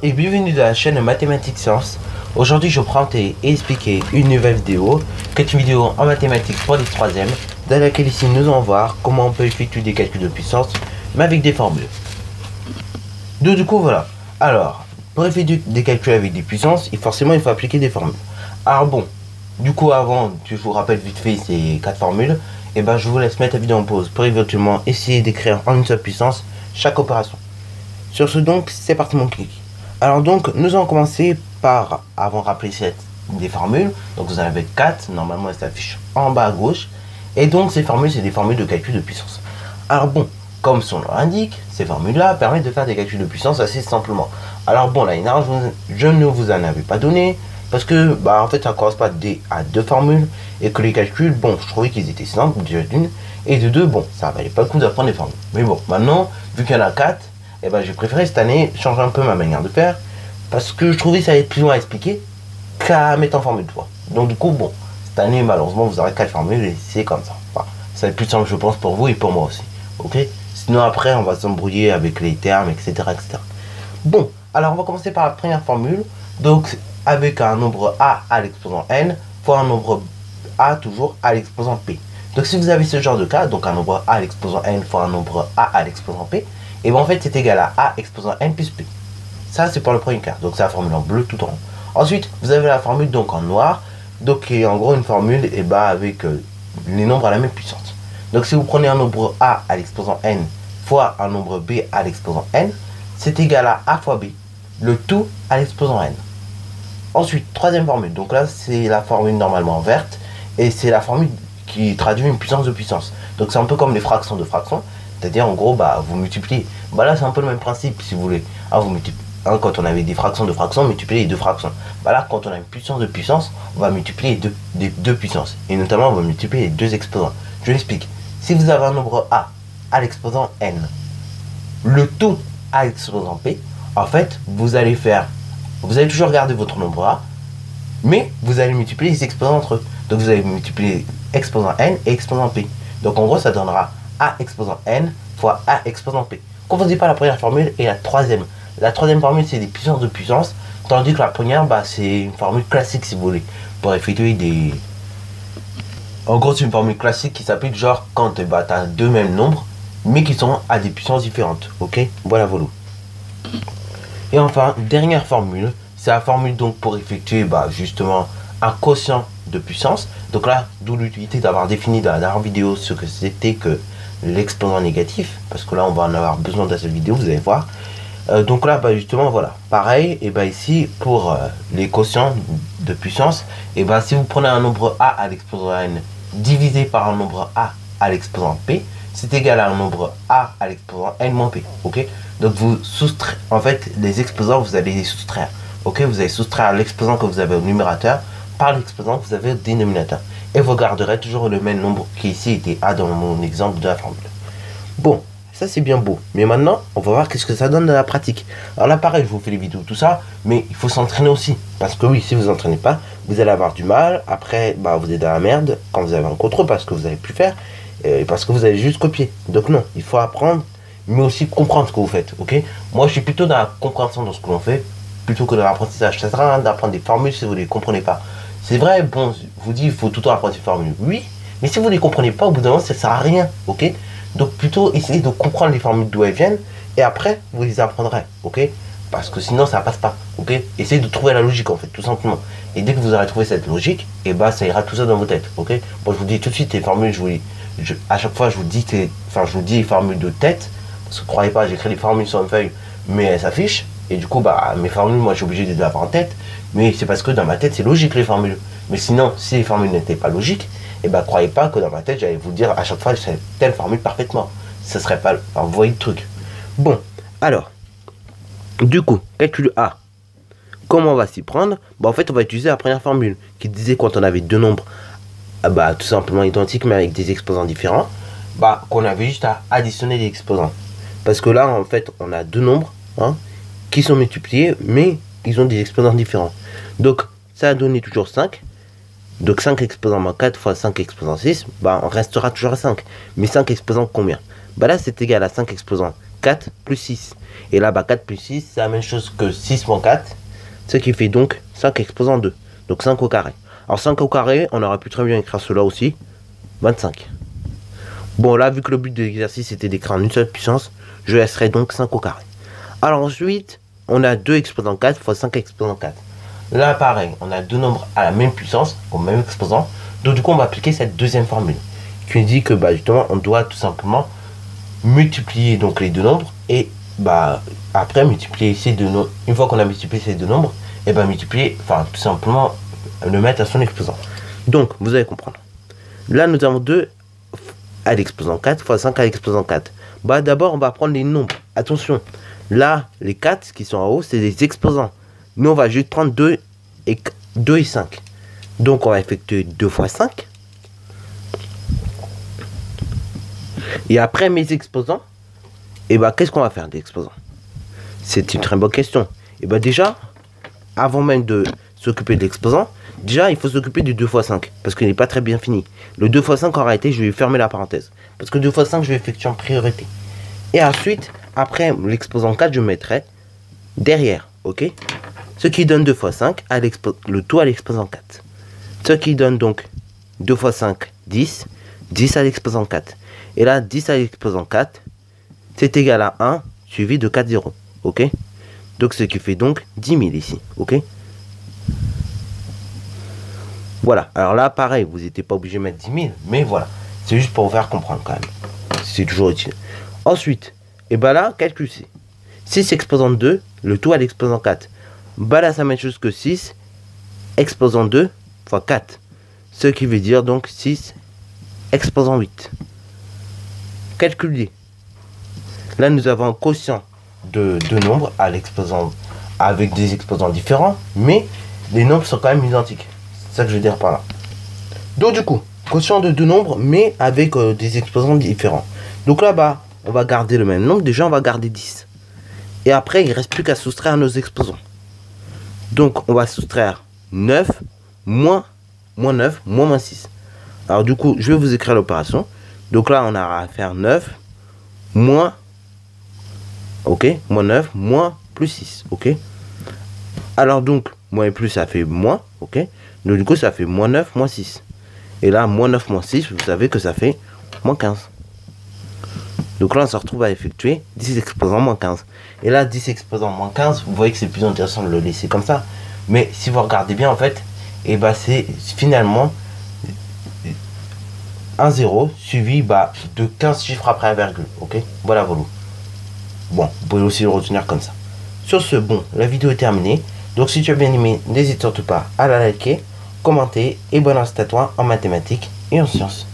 et bienvenue dans la chaîne Mathématiques Sciences. Aujourd'hui je vais présenter et expliquer une nouvelle vidéo, qui est une vidéo en mathématiques pour les troisièmes, dans laquelle ici nous allons voir comment on peut effectuer des calculs de puissance, mais avec des formules. Donc du coup voilà, alors pour effectuer des calculs avec des puissances, forcément il faut appliquer des formules. Alors bon, du coup avant, je vous rappelle vite fait ces 4 formules, et ben je vous laisse mettre la vidéo en pause pour éventuellement essayer d'écrire en une seule puissance chaque opération. Sur ce donc, c'est parti mon clic. Alors donc, nous allons commencer par, avant de rappeler des formules, donc vous en avez 4, normalement elles s'affichent en bas à gauche, et donc ces formules, c'est des formules de calcul de puissance. Alors bon, comme son nom l'indique, ces formules-là permettent de faire des calculs de puissance assez simplement. Alors bon, là, je ne vous en avais pas donné, parce que, en fait, ça correspond à deux formules, et que les calculs, bon, je trouvais qu'ils étaient simples, déjà d'une, et de deux, bon, ça valait pas le coup d'apprendre les formules. Mais bon, maintenant, vu qu'il y en a 4, et j'ai préféré cette année changer un peu ma manière de faire, parce que je trouvais que ça allait être plus loin à expliquer qu'à mettre en formule 3. Donc du coup, bon, cette année, malheureusement, vous aurez 4 formules, et c'est comme ça. Enfin, ça va être plus simple, je pense, pour vous et pour moi aussi. Ok? Sinon, après, on va s'embrouiller avec les termes, etc., etc. Bon, alors on va commencer par la première formule. Donc, avec un nombre a à l'exposant n fois un nombre a toujours à l'exposant p. Donc, si vous avez ce genre de cas, donc un nombre a à l'exposant n fois un nombre a à l'exposant p, et bien en fait, c'est égal à a exposant n plus p. Ça, c'est pour le premier cas. Donc, c'est la formule en bleu tout en haut. Ensuite, vous avez la formule donc en noir. Donc, qui est en gros une formule avec les nombres à la même puissance. Donc, si vous prenez un nombre a à l'exposant n fois un nombre b à l'exposant n, c'est égal à a fois b, le tout à l'exposant n. Ensuite, troisième formule. Donc là, c'est la formule normalement verte. Et c'est la formule qui traduit une puissance de puissance. Donc, c'est un peu comme les fractions de fractions. C'est-à-dire, en gros, vous multipliez. Là, c'est un peu le même principe, si vous voulez. Quand on avait des fractions de fractions, on multipliait les deux fractions. Là, quand on a une puissance de puissance, on va multiplier les deux puissances. Et notamment, on va multiplier les deux exposants. Je l'explique. Si vous avez un nombre a à l'exposant n, le tout à l'exposant p, en fait, vous allez toujours garder votre nombre a, mais vous allez multiplier les exposants entre eux. Donc, vous allez multiplier exposant n et exposant p. Donc, en gros, ça donnera a exposant n fois a exposant p. Confondez pas la première formule et la troisième. La troisième formule, c'est des puissances de puissance, tandis que la première, c'est une formule classique, si vous voulez, pour effectuer des... En gros, c'est une formule classique qui s'applique genre quand tu as deux mêmes nombres, mais qui sont à des puissances différentes. Ok? Voilà. Et enfin, dernière formule, c'est la formule donc pour effectuer justement un quotient de puissance. Donc là, d'où l'utilité d'avoir défini dans la dernière vidéo ce que c'était que l'exposant négatif, parce que là on va en avoir besoin dans cette vidéo, vous allez voir. Donc là justement voilà, pareil, et ici pour les quotients de puissance, si vous prenez un nombre a à l'exposant n divisé par un nombre a à l'exposant p, c'est égal à un nombre a à l'exposant n moins p. Ok, donc vous soustrayez, en fait les exposants vous allez les soustraire. Ok, vous allez soustraire l'exposant que vous avez au numérateur par l'exposant que vous avez au dénominateur, et vous garderez toujours le même nombre qui ici était a dans mon exemple de la formule. Bon, ça c'est bien beau, mais maintenant on va voir qu'est-ce que ça donne dans la pratique. Alors là pareil, je vous fais les vidéos tout ça, mais il faut s'entraîner aussi, parce que oui, si vous entraînez pas, vous allez avoir du mal. Après vous êtes dans la merde quand vous avez un contrôle, parce que vous avez pu faire, et parce que vous avez juste copié. Donc non, il faut apprendre, mais aussi comprendre ce que vous faites. Ok, moi je suis plutôt dans la compréhension de ce que l'on fait plutôt que dans l'apprentissage. Ça sert à rien d'apprendre des formules si vous ne les comprenez pas. C'est vrai, bon, je vous dis, il faut tout le temps apprendre ces formules, oui, mais si vous ne les comprenez pas, au bout d'un moment, ça ne sert à rien, ok? Donc plutôt essayez de comprendre les formules d'où elles viennent, et après, vous les apprendrez, ok? Parce que sinon, ça ne passe pas, ok? Essayez de trouver la logique, en fait, tout simplement. Et dès que vous aurez trouvé cette logique, ça ira tout ça dans vos têtes, ok? Bon, je vous dis tout de suite, les formules, à chaque fois, je vous dis les formules de tête, parce que croyez pas, j'écris les formules sur une feuille, mais elles s'affichent. Et du coup, mes formules, moi, je suis obligé de les avoir en tête. Mais c'est parce que dans ma tête, c'est logique, les formules. Mais sinon, si les formules n'étaient pas logiques, croyez pas que dans ma tête, j'allais vous dire à chaque fois, je sais telle formule parfaitement. Ce serait pas... Enfin, vous voyez le truc. Bon, alors, du coup, calcul A. Comment on va s'y prendre? En fait, on va utiliser la première formule, qui disait quand on avait deux nombres, tout simplement identiques, mais avec des exposants différents, qu'on avait juste à additionner les exposants. Parce que là, en fait, on a deux nombres, qui sont multipliés, mais ils ont des exposants différents. Donc, ça a donné toujours 5. Donc, 5 exposants moins 4 fois 5 exposants 6, on restera toujours à 5. Mais 5 exposants combien? Là, c'est égal à 5 exposants 4 plus 6. Et là, bah 4 plus 6, c'est la même chose que 6 moins 4. Ce qui fait donc 5 exposant 2. Donc 5 au carré. Alors 5 au carré, on aurait pu très bien écrire cela aussi. 25. Bon, là, vu que le but de l'exercice était d'écrire en une seule puissance, je laisserai donc 5 au carré. Alors ensuite, on a 2 exposant 4 fois 5 exposant 4. Là, pareil, on a deux nombres à la même puissance, au même exposant. Donc du coup, on va appliquer cette deuxième formule qui nous dit que bah, justement, on doit tout simplement multiplier donc les deux nombres et bah après multiplier ces deux nombres. Une fois qu'on a multiplié ces deux nombres, et bah multiplier, enfin tout simplement le mettre à son exposant. Donc, vous allez comprendre. Là, nous avons 2 à l'exposant 4 fois 5 à l'exposant 4. Bah d'abord, on va prendre les nombres. Attention, là, les 4 qui sont en haut, c'est des exposants. Nous, on va juste prendre 2 et 5. Donc, on va effectuer 2 fois 5. Et après mes exposants, et bah qu'est-ce qu'on va faire des exposants? C'est une très bonne question. Et bah déjà, avant même de s'occuper de l'exposant, déjà il faut s'occuper du 2 fois 5. Parce qu'il n'est pas très bien fini. Le 2 fois 5 en réalité, je vais fermer la parenthèse. Parce que 2 fois 5, je vais effectuer en priorité. Et ensuite, après l'exposant 4, je mettrai derrière. Ok? Ce qui donne 2 fois 5, le tout à l'exposant 4. Ce qui donne donc 2 fois 5, 10. 10 à l'exposant 4. Et là, 10 à l'exposant 4, c'est égal à 1 suivi de 4 zéros. Ok? Donc, ce qui fait donc 10 000 ici. Ok? Voilà. Alors là, pareil, vous n'étiez pas obligé de mettre 10 000. Mais voilà. C'est juste pour vous faire comprendre quand même. C'est toujours utile. Ensuite, et bah là, calcul C. 6 exposant 2, le tout à l'exposant 4. Bah là, ça met chose que 6 exposant 2 fois 4. Ce qui veut dire donc 6 exposant 8. Calcul D. Là, nous avons un quotient de deux nombres à l'exposant avec des exposants différents, mais les nombres sont quand même identiques. C'est ça que je veux dire par là. Donc du coup, quotient de deux nombres, mais avec des exposants différents. Donc là-bas, on va garder le même nombre. Déjà, on va garder 10. Et après, il ne reste plus qu'à soustraire nos exposants. Donc, on va soustraire 9 moins 9 moins 6. Alors du coup, je vais vous écrire l'opération. Donc là, on a à faire 9 moins, ok, moins 9 moins plus 6, ok. Alors donc, moins et plus, ça fait moins, ok. Donc du coup, ça fait moins 9 moins 6. Et là, moins 9 moins 6, vous savez que ça fait moins 15. Donc là, on se retrouve à effectuer 10 exposants moins 15. Et là, 10 exposants moins 15, vous voyez que c'est plus intéressant de le laisser comme ça. Mais si vous regardez bien, en fait, et bah c'est finalement un 0 suivi de 15 chiffres après un virgule. Ok, voilà, voilà. Bon, vous pouvez aussi le retenir comme ça. Sur ce, bon, la vidéo est terminée. Donc si tu as bien aimé, n'hésite surtout pas à la liker, commenter et bonne annonce à toi en mathématiques et en sciences.